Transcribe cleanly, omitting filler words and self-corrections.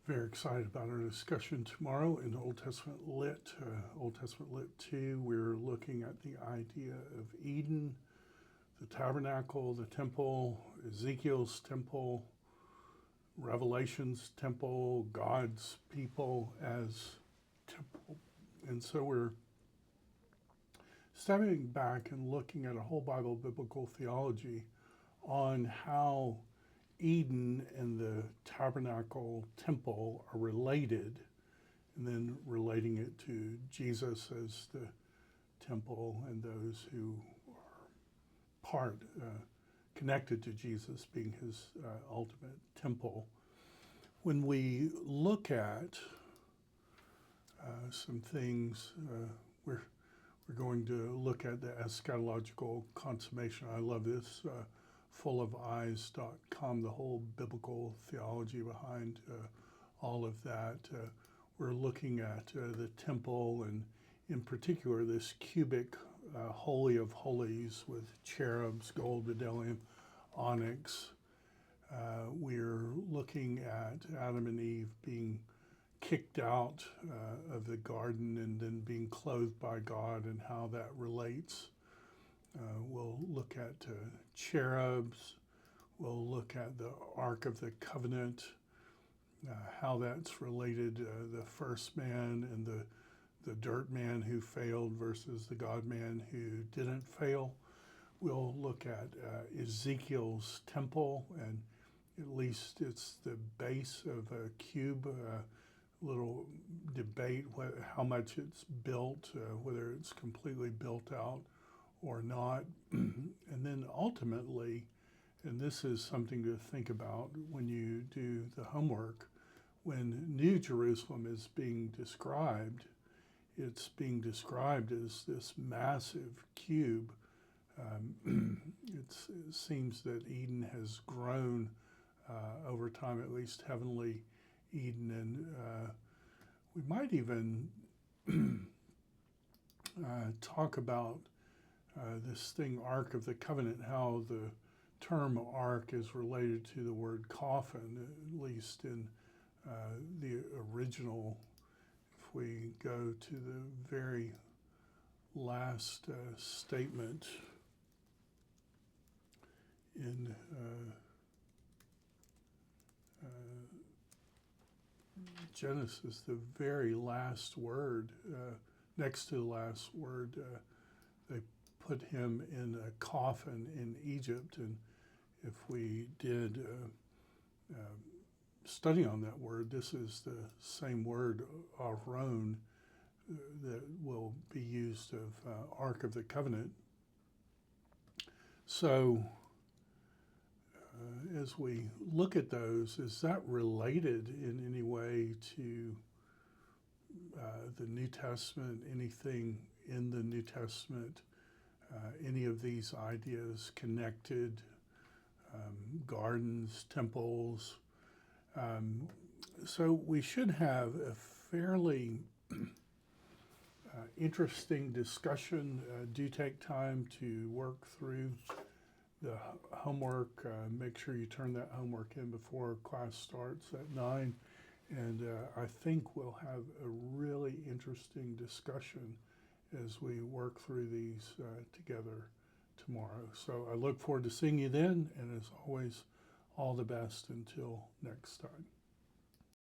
Very excited about our discussion tomorrow in Old Testament Lit. Old Testament Lit 2, we're looking at the idea of Eden, the tabernacle, the temple, Ezekiel's temple, Revelation's temple, God's people as temple. And so we're stepping back and looking at a whole Bible biblical theology on how Eden and the tabernacle temple are related, and then relating it to Jesus as the temple and those who are connected to Jesus being his ultimate temple. When we look at some things, we're going to look at the eschatological consummation. I love this. Fullofeyes.com, the whole biblical theology behind all of that. We're looking at the temple, and in particular this cubic holy of holies with cherubs, gold, bdellium, onyx. We're looking at Adam and Eve being kicked out of the garden and then being clothed by God and how that relates. We'll look at cherubs. We'll look at the Ark of the Covenant, how that's related, the first man and the dirt man who failed versus the God man who didn't fail. We'll look at Ezekiel's temple, and at least it's the base of a cube. Little debate how much it's built, whether it's completely built out or not. And then ultimately, and this is something to think about when you do the homework, when New Jerusalem is being described, it's being described as this massive cube. It seems that Eden has grown over time, at least heavenly Eden, and we might even talk about this thing, Ark of the Covenant, how the term ark is related to the word coffin, at least in the original. If we go to the very last statement in Genesis, the very last word, next to the last word, they put him in a coffin in Egypt. And if we did study on that word, this is the same word, Aron, that will be used of Ark of the Covenant. So as we look at those, is that related in any way to the New Testament, anything in the New Testament, any of these ideas connected, gardens, temples? So we should have a fairly interesting discussion. Do take time to work through the homework. Make sure you turn that homework in before class starts at 9. And I think we'll have a really interesting discussion as we work through these together tomorrow. So I look forward to seeing you then, and as always, all the best until next time.